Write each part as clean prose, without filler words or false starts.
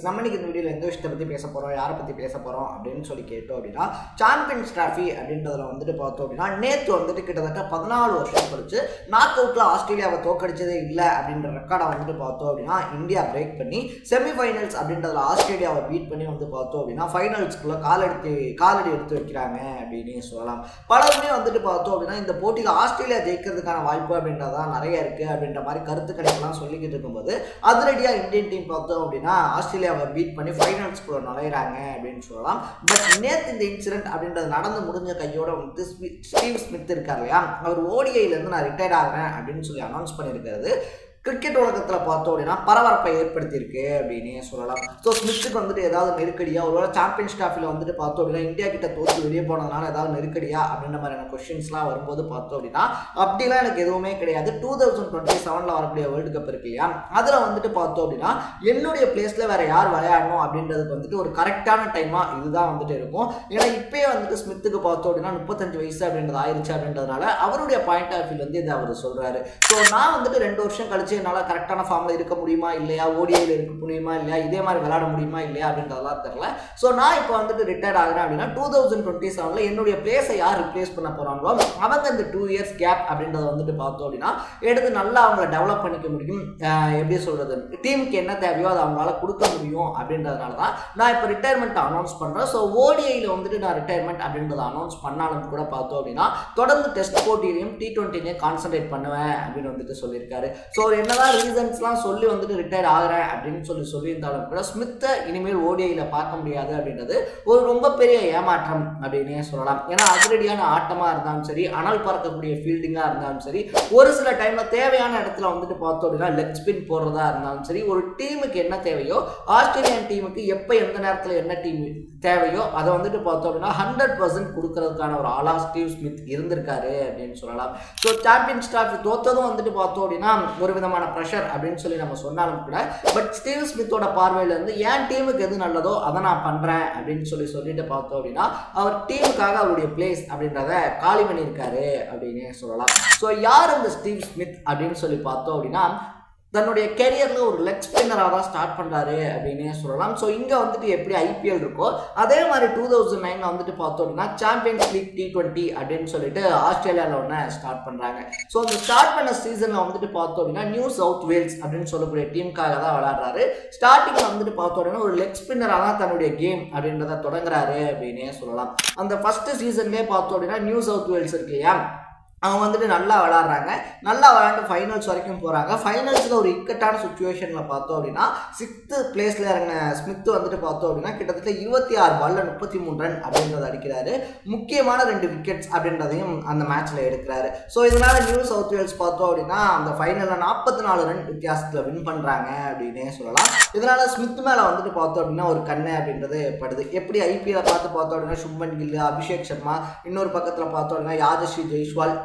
நம்ம இன்னைக்கு இந்த வீடியோவில் எந்த விஷயத்தை பற்றி பேச போகிறோம், யாரை பற்றி பேச போகிறோம் அப்படின்னு சொல்லி கேட்டோம் அப்படின்னா, சாம்பியன்ஸ் டிராஃபி அப்படின்றதுல வந்துட்டு பார்த்தோம் அப்படின்னா, நேற்று வந்துட்டு கிட்டத்தட்ட 14 வருஷம் கழிச்சு நாக் அவுட்டில் ஆஸ்திரேலியாவை தோக்கடிச்சதே இல்லை அப்படின்ற ரெக்கார்டை வந்துட்டு பார்த்தோம் அப்படின்னா இந்தியா பிரேக் பண்ணி செமிஃபைனல்ஸ் அப்படின்றதுல ஆஸ்திரேலியாவை பீட் பண்ணி வந்து பார்த்தோம் அப்படின்னா ஃபைனல்ஸ்குள்ளே காலடி எடுத்து வைக்கிறாங்க அப்படின்னு சொல்லலாம். பலருமே வந்துட்டு பார்த்தோம் அப்படின்னா இந்த போட்டியில் ஆஸ்திரேலியா ஜெயிக்கிறதுக்கான வாய்ப்பு அப்படின்றதான் நிறைய இருக்குது அப்படின்ற மாதிரி கருத்து கணிப்பெல்லாம் சொல்லிக்கிட்டு இருக்கும்போது அதிரடியாக இந்தியன் டீம் பார்த்தோம் அப்படின்னா ஆஸ்திரேலியாவை பீட் பண்ணி ஃபைனல்ஸ்குள்ள நுழையிறாங்க அப்படின்னு சொல்லலாம். பட் நேற்று இந்த இன்சிடென்ட் அப்படின்றது நடந்து முடிஞ்ச கையோட வந்து ஸ்டீவ் ஸ்மித் இருக்கார் இல்லையா, அவர் ஓடிஐலேருந்து நான் ரிட்டையர்ட் ஆகிறேன் அப்படின்னு சொல்லி அனௌன்ஸ் பண்ணியிருக்கிறது கிரிக்கெட் உலகத்தில் பார்த்தோம் அப்படின்னா பரபரப்பை ஏற்படுத்தியிருக்கு அப்படின்னு சொல்லலாம். ஸோ ஸ்மித்துக்கு வந்துட்டு ஏதாவது நெருக்கடியா, ஒருவேளை சாம்பியன்ஸ் டிராஃபியில் வந்துட்டு பார்த்தோம் அப்படின்னா இந்தியா கிட்ட தோற்று வெளியே போனதுனால ஏதாவது நெருக்கடியா அப்படின்ற மாதிரியான கொஸ்டின்ஸ்லாம் வரும்போது பார்த்தோம் அப்படின்னா அப்படிலாம் எனக்கு எதுவுமே கிடையாது. 2027 வரக்கூடிய வேர்ல்டு கப் இருக்கு இல்லையா, அதில் வந்துட்டு பார்த்தோம் அப்படின்னா என்னுடைய பிளேஸில் வேற யார் விளையாடணும் அப்படின்றதுக்கு வந்துட்டு ஒரு கரெக்டான டைமாக இதுதான் வந்துட்டு இருக்கும். ஏன்னா இப்பயே வந்துட்டு ஸ்மித்துக்கு பார்த்தோம் அப்படின்னா 35 வயசு அப்படின்றது ஆயிடுச்சு அப்படின்றதுனால அவருடைய பாயிண்ட் ஆஃப் வியூ வந்து இதை அவர் சொல்றாரு. ஸோ நான் வந்துட்டு 2 வருஷம் கழிச்சு என்னால் கரெக்டான ஃபார்மில் இருக்க முடியுமா இல்லையா, ஓடிஐயில் இருக்க முடியுமா இல்லையா, இதே மாதிரி விளையாட முடியுமா இல்லையா அப்படின்றதெல்லாம் தெரியல. ஸோ நான் இப்போ வந்துட்டு ரிட்டையர்ட் ஆகிறேன் அப்படின்னா 2027 என்னுடைய பிளேஸை யார் ரிப்ளேஸ் பண்ண போகிறாங்களோ அவங்க இந்த 2 இயர்ஸ் கேப் அப்படின்றத வந்துட்டு பார்த்தோம் அப்படின்னா எடுத்து நல்லா அவங்கள டெவலப் பண்ணிக்க முடியும். எப்படி சொல்கிறது, டீமுக்கு என்ன தேவையோ அதை அவங்களால கொடுக்க முடியும் அப்படின்றதுனால தான் நான் இப்போ ரிட்டையர்மெண்ட் அனௌன்ஸ் பண்ணுறேன். ஸோ ஓடிஐயில் வந்துட்டு நான் ரிட்டையர்மெண்ட் அப்படின்றத அனௌன்ஸ் பண்ணாலும் கூட பார்த்தோம் அப்படின்னா தொடர்ந்து டெஸ்ட் போட்டியிலையும் T20 கான்சன்ட்ரேட் பண்ணுவேன் அப்படின்னு வந்துட்டு சொல்லியிருக்காரு. ஸோ என்னதான் ரீசன்ஸ்லாம் சொல்லி வந்துட்டு ரிட்டையர் ஆகிறேன் அப்படின்னு சொல்லியிருந்தாலும் கூட ஸ்மித்தை இனிமேல் ஓடிஐயில் பார்க்க முடியாது அப்படின்றது ஒரு ரொம்ப பெரிய ஏமாற்றம் அப்படின்னே சொல்லலாம். ஏன்னா அதிரடியான ஆட்டமாக இருந்தாலும் சரி, அனல் பறக்கக்கூடிய ஃபீல்டிங்காக இருந்தாலும் சரி, ஒரு சில டைமில் தேவையான இடத்துல வந்துட்டு பார்த்தோம் அப்படின்னா லெக் ஸ்பின் போடுறதா இருந்தாலும் சரி, ஒரு டீமுக்கு என்ன தேவையோ ஆஸ்திரேலியன் டீமுக்கு எப்போ எந்த நேரத்தில் என்ன டீம் தேவையோ அதை வந்துட்டு பார்த்தோம் அப்படின்னா 100% கொடுக்கறதுக்கான ஒரு ஆளா ஸ்டீவ் ஸ்மித் இருந்திருக்காரு அப்படின்னு சொல்லலாம். ஸோ சாம்பியன்ஸ் டிராஃபி தோத்ததும் வந்துட்டு பார்த்தோம் அப்படின்னா ஒரு விதமான ப்ரெஷர் அப்படின்னு சொல்லி நம்ம சொன்னாலும் கூட, பட் ஸ்டீவ் ஸ்மித்தோட பார்வையிலேருந்து என் டீமுக்கு எது நல்லதோ அதை நான் பண்ணுறேன் அப்படின்னு சொல்லிட்டு பார்த்தோம் அப்படின்னா அவர் டீமுக்காக அவருடைய பிளேஸ் அப்படின்றத காலி பண்ணியிருக்காரு அப்படின்னு சொல்லலாம். ஸோ யார் அந்த ஸ்டீவ் ஸ்மித் அப்படின்னு சொல்லி பார்த்தோம் அப்படின்னா தன்னுடைய கெரியரில் ஒரு லெக் ஸ்பின்னராக தான் ஸ்டார்ட் பண்ணுறாரு அப்படின்னே சொல்லலாம். ஸோ இங்கே வந்துட்டு எப்படி ஐபிஎல் இருக்கோ அதே மாதிரி 2009 வந்துட்டு பார்த்தோம் அப்படின்னா சாம்பியன்ஸ் லீக் T20 அப்படின்னு சொல்லிட்டு ஆஸ்திரேலியாவில் ஒன்று ஸ்டார்ட் பண்ணுறாங்க. ஸோ அந்த ஸ்டார்ட் பண்ண சீசனில் வந்துட்டு பார்த்தோம் அப்படின்னா நியூ சவுத் வேல்ஸ் அப்படின்னு சொல்லக்கூடிய டீமுக்காக தான் விளையாடுறாரு. ஸ்டார்டிங்கில் வந்துட்டு பார்த்தோம் அப்படின்னா ஒரு லெக் ஸ்பின்னராக தான் தன்னுடைய கேம் அப்படின்றத தொடங்குறாரு அப்படின்னே சொல்லலாம். அந்த ஃபர்ஸ்ட் சீசன்லேயே பார்த்தோம் அப்படின்னா நியூ சவுத் வேல்ஸ் இருக்கு இல்லையா, அவங்க வந்துட்டு நல்லா விளாட்றாங்க, நல்லா விளாண்டு ஃபைனல்ஸ் வரைக்கும் போகிறாங்க. ஃபைனல்ஸில் ஒரு இக்கட்டான சுச்சுவேஷனில் பார்த்தோம் அப்படின்னா 6th பிளேஸில் இறங்கின ஸ்மித் வந்துட்டு பார்த்தோம் அப்படின்னா கிட்டத்தட்ட 26 பால்ல 33 ரன் அப்படின்றத அடிக்கிறாரு. முக்கியமான 2 விக்கெட்ஸ் அப்படின்றதையும் அந்த மேட்ச்சில் எடுக்கிறாரு. ஸோ இதனால் நியூ சவுத் வேல்ஸ் பார்த்தோம் அப்படின்னா அந்த ஃபைனலில் 44 ரன் வித்தியாசத்தில் வின் பண்ணுறாங்க அப்படின்னே சொல்லலாம். இதனால் ஸ்மித் மேலே வந்துட்டு பார்த்தோம் அப்படின்னா ஒரு கண்ணு அப்படின்றது படுது. எப்படி ஐபிஎல்லை பார்த்து பார்த்தோம் அப்படின்னா சுப்மன் கில், அபிஷேக் சர்மா, இன்னொரு பக்கத்தில் பார்த்தோம் அப்படின்னா யாதஸ்ரீ ஜெய்ஸ்வால்,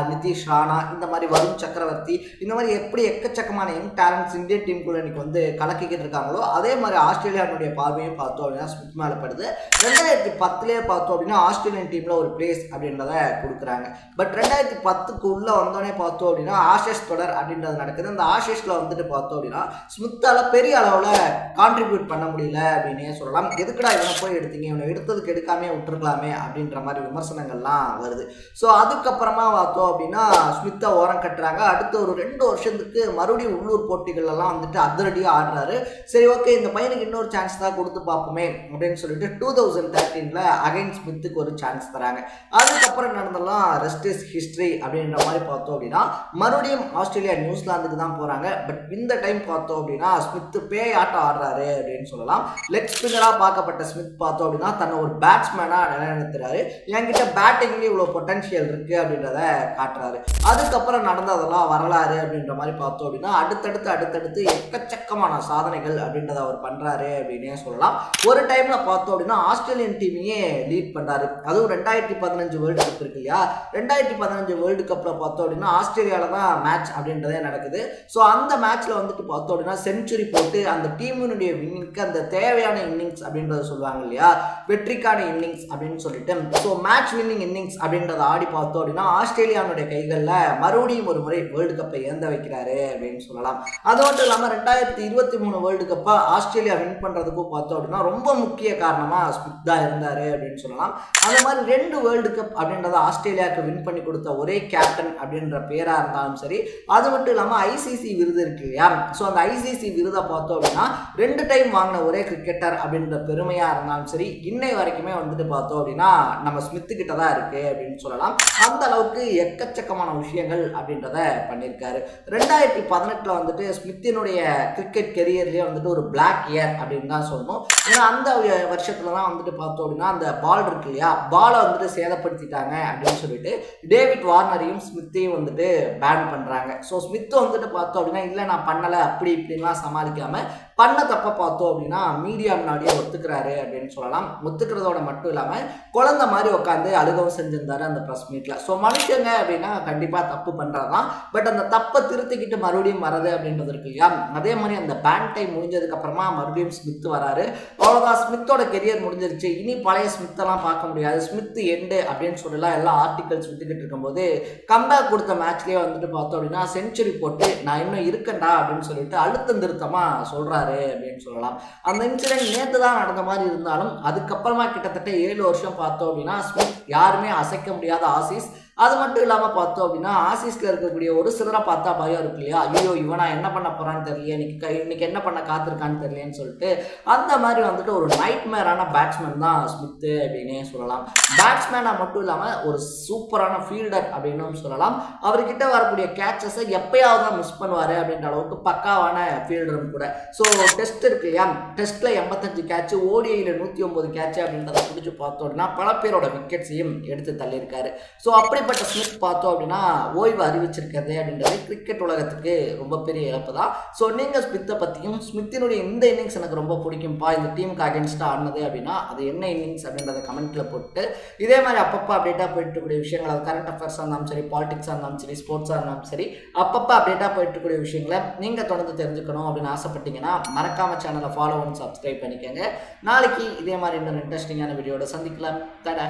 நிதிஷ் ராணா, இந்த மாதிரி வருண் சக்கரவர்த்தி, இந்த மாதிரி எப்படி எக்கச்சக்கமான யங் டேலண்ட்ஸ் இந்தியன் டீமுக்குள்ள இன்னைக்கு வந்து கலக்கிக்கிட்டு இருக்காங்களோ அதே மாதிரி ஆஸ்திரேலியாவுடைய பார்வையும் பார்த்தோம் அப்படின்னா ஸ்மித் மேலே படுது. 2010 பார்த்தோம் அப்படின்னா ஆஸ்திரேலியன் டீமில் ஒரு பிளேஸ் அப்படின்றத கொடுக்குறாங்க. பட் 2010 உள்ள வந்தோடனே பார்த்தோம் அப்படின்னா ஆஷஸ் தொடர் அப்படின்றது நடக்குது. அந்த ஆஷஸில் வந்துட்டு பார்த்தோம் அப்படின்னா ஸ்மித்தால் பெரிய அளவில் கான்ட்ரிபியூட் பண்ண முடியல அப்படின்னே சொல்லலாம். எதுக்குடா இவனை போய் எடுத்தீங்க, இவனை எடுத்ததுக்கு எடுக்காமே விட்டுருக்கலாமே அப்படின்ற மாதிரி விமர்சனங்கள்லாம் வருது. ஸோ அதுக்கப்புறமா பார்த்தோம் அப்படின்னா ஸ்மித்தை ஓரம் கட்டுறாங்க. அடுத்த ஒரு 2 வருஷத்துக்கு மறுபடியும் உள்ளூர் போட்டிகள்லாம் வந்துட்டு அதிரடியாக ஆடுறாரு. சரி ஓகே, இந்த பையனுக்கு இன்னொரு சான்ஸ் தான் கொடுத்து பார்ப்போமே அப்படின்னு சொல்லிட்டு 2013 அகைன் ஸ்மித்துக்கு ஒரு சான்ஸ் தராங்க. அதுக்கப்புறம் நடந்தெல்லாம் ரெஸ்ட் இஸ் ஹிஸ்ட்ரி அப்படின்ற மாதிரி பார்த்தோம் அப்படின்னா மறுபடியும் ஆஸ்திரேலியா நியூசிலாந்துக்கு தான் போகிறாங்க. பட் இந்த டைம் பார்த்தோம் அப்படின்னா ஸ்மித் பேய் ஆட்டம் ஆடுறாரு அப்படின்னு சொல்லலாம். லெக் ஸ்பின்னராக பார்க்கப்பட்ட ஸ்மித் பார்த்தோம் அப்படின்னா தன்னை ஒரு பேட்ஸ்மேனாக நிலைநிறுத்துறாரு. என்கிட்ட பேட்டிங்லேயும் இவ்வளோ பொட்டன்ஷியல் இருக்குது அப்படின்றத காட்டுறாரு. அதுக்கப்புறம் நடந்ததெல்லாம் வரலாறு அப்படின்ற மாதிரி பார்த்தோம் அப்படின்னா அடுத்தடுத்து எக்கச்சக்கமான சாதனைகள் அப்படின்றத அவர் பண்றாரு அப்படின்னே சொல்லலாம். ஒரு டைம்ல பார்த்தோம் அப்படின்னா ஆஸ்திரேலியன் டீமையே லீட் பண்றாரு. அதுவும் 2015 வேர்ல்டு கப் இருக்கு இல்லையா, 2015 வேர்ல்டு கப்ல பார்த்தோம் அப்படின்னா ஆஸ்திரேலியால தான் மேட்ச் அப்படின்றதே நடக்குது. ஸோ அந்த மேட்ச்ல வந்துட்டு பார்த்தோம் அப்படின்னா செஞ்சுரி போட்டு அந்த டீமினுடைய வின்னிங்க்கு அந்த தேவையான இன்னிங்ஸ் அப்படின்றத சொல்லுவாங்க இல்லையா, வெற்றிக்கான இன்னிங்ஸ் அப்படின்னு சொல்லிட்டு, ஸோ மேட்ச் வின்னிங் இன்னிங்ஸ் அப்படின்றத ஆடி பார்த்தோம் அப்படின்னா ஆஸ்திரேலியாவுடைய கைகளில் மறுபடியும் ஒரு முறை வேர்ல்டு கப்பை ஏந்த வைக்கிறாரு அப்படின்னு சொல்லலாம். அது மட்டும் இல்லாமல் 2023 வேர்ல்டு கப்பை ஆஸ்திரேலியா வின் பண்ணுறதுக்கும் பார்த்தோம் அப்படின்னா ரொம்ப முக்கிய காரணமாக ஸ்மித் தான் இருந்தார் அப்படின்னு சொல்லலாம். அந்த மாதிரி 2 வேர்ல்டு கப் அப்படின்றத ஆஸ்திரேலியாவுக்கு வின் பண்ணி கொடுத்த ஒரே கேப்டன் அப்படின்ற பேராக இருந்தாலும் சரி, அது மட்டும் இல்லாமல் ஐசிசி விருது இருக்கு இல்லையா, ஸோ அந்த ஐசிசி விருதை பார்த்தோம் அப்படின்னா 2 டைம் வாங்கின ஒரே கிரிக்கெட்டர் அப்படின்ற பெருமையாக இருந்தாலும் சரி, இன்னை வரைக்குமே வந்துட்டு பார்த்தோம் அப்படின்னா நம்ம ஸ்மித்து கிட்ட தான் இருக்கு அப்படின்னு சொல்லலாம். அந்த அளவுக்கு எக்கச்சக்கமான விஷயங்கள் அப்படின்றத பண்ணியிருக்காரு. 2018 வந்துட்டு ஸ்மித்தினுடைய கிரிக்கெட் கெரியர்லேயே வந்துட்டு ஒரு பிளாக் இயர் அப்படின்னு தான் சொல்லணும். ஏன்னா அந்த வருஷத்துல தான் வந்துட்டு பார்த்தோம் அப்படின்னா அந்த பால் இருக்கு இல்லையா, பாலை வந்துட்டு சேதப்படுத்திட்டாங்க அப்படின்னு சொல்லிட்டு டேவிட் வார்னரையும் ஸ்மித்தையும் வந்துட்டு பேன் பண்றாங்க. ஸோ ஸ்மித் வந்துட்டு பார்த்தோம் அப்படின்னா இல்லை நான் பண்ணலை அப்படி இப்படின்லாம் சமாளிக்காம பண்ண தப்ப பார்த்தோம் அப்படின்னா மீடியா முன்னாடியே ஒத்துக்கிறாரு அப்படின்னு சொல்லலாம். ஒத்துக்கிறதோட மட்டும் இல்லாமல் குழந்தை மாதிரி உட்காந்து அழுகவும் செஞ்சிருந்தாரு அந்த ப்ரெஸ் மீட்ல. ஸோ மனுஷங்க அப்படின்னா கண்டிப்பாக தப்பு பண்ணுறதான், பட் அந்த தப்பை திருத்திக்கிட்டு மறுபடியும் வரது அப்படின்றது இருக்கு இல்லையா, அதே மாதிரி அந்த பேன் டைம் முடிஞ்சதுக்கு அப்புறமா மறுபடியும் ஸ்மித் வராரு. அவ்வளோதான், ஸ்மித்தோட கெரியர் முடிஞ்சிருச்சு, இனி பழைய ஸ்மித்தெல்லாம் பார்க்க முடியாது, ஸ்மித் எண்டு அப்படின்னு சொல்லலாம் எல்லா ஆர்டிகல்ஸ் விட்டுக்கிட்டு இருக்கும்போது கம்பேக் கொடுத்த மேட்ச்லேயே வந்துட்டு பார்த்தோம் அப்படின்னா செஞ்சுரி போட்டு நான் இன்னும் இருக்கேன்டா அப்படின்னு சொல்லிட்டு அழுத்தம் திருத்தமாக சொல்கிறாரு அப்படின்னு சொல்லலாம். அந்த இன்சிடென்ட் நேற்று தான் நடந்த மாதிரி இருந்தாலும் அதுக்கப்புறமா கிட்டத்தட்ட 7 வருஷம் பார்த்தோம் அப்படின்னா ஸ்மித் யாருமே அசைக்க முடியாத ஆசீஸ். அது மட்டும் இல்லாமல் பார்த்தோம் அப்படின்னா ஆசீஸ்ல இருக்கக்கூடிய ஒரு சிலரை பார்த்தா பயம் இருக்கு இல்லையா, ஐயோ இவனா என்ன பண்ண போறான்னு தெரியல, இன்னைக்கு என்ன பண்ண காத்திருக்கான்னு தெரியலன்னு சொல்லிட்டு அந்த மாதிரி வந்துட்டு ஒரு நைட் மேரான பேட்ஸ்மேன் தான் ஸ்மித் அப்படின்னே சொல்லலாம். பேட்ஸ்மேனா மட்டும் இல்லாமல் ஒரு சூப்பரான ஃபீல்டர் அப்படின்னு சொல்லலாம். அவர்கிட்ட வரக்கூடிய கேட்சஸை எப்பயாவது தான் மிஸ் பண்ணுவார் அப்படின்ற அளவுக்கு பக்காவான ஃபீல்டரும் கூட. ஸோ டெஸ்ட் இருக்கு இல்லையா, டெஸ்ட்ல 85 கேட்ச், ஓடிஐயில் 109 கேட்ச் அப்படின்றத பிடிச்சி பார்த்தோம் அப்படின்னா பல பேரோட விக்கெட்ஸையும் எடுத்து தள்ளியிருக்காரு. ஸோ அப்படிப்பட்ட ஸ்மித் பார்த்தோம் அப்படின்னா ஓய்வு அறிவிச்சிருக்கிறது அப்படின்றது கிரிக்கெட் உலகத்துக்கு ரொம்ப பெரிய இழப்பு தான். ஸோ நீங்கள் ஸ்மித்தை பற்றியும் ஸ்மித்தினுடைய இந்த இன்னிங்ஸ் எனக்கு ரொம்ப பிடிக்கும்ப்பா, இந்த டீமுக்கு அகேன்ஸ்டாக ஆனது அப்படின்னா அது என்ன இன்னிங்ஸ் அப்படின்றத கமெண்ட்டில் போட்டு இதே மாதிரி அப்பப்போ அப்டேட்டாக போயிட்டுக்கூடிய விஷயங்கள், அது கரண்ட் அஃபேர்ஸாக இருந்தாலும் சரி, பாலிடிக்ஸாக இருந்தாலும் சரி, ஸ்போர்ட்ஸாக இருந்தாலும் சரி, அப்பப்போ அப்டேட்டாக போயிட்டுக்கூடிய விஷயங்களை நீங்கள் தொடர்ந்து தெரிஞ்சுக்கணும் அப்படின்னு ஆசைப்பட்டீங்கன்னா மறக்காம சேனலை ஃபாலோ பண்ணி சப்ஸ்கிரைப் பண்ணிக்கோங்க. நாளைக்கு இதே மாதிரி இன்னொரு இன்ட்ரெஸ்டிங்கான வீடியோட சந்திக்கலாம். தடா,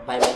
பை பை.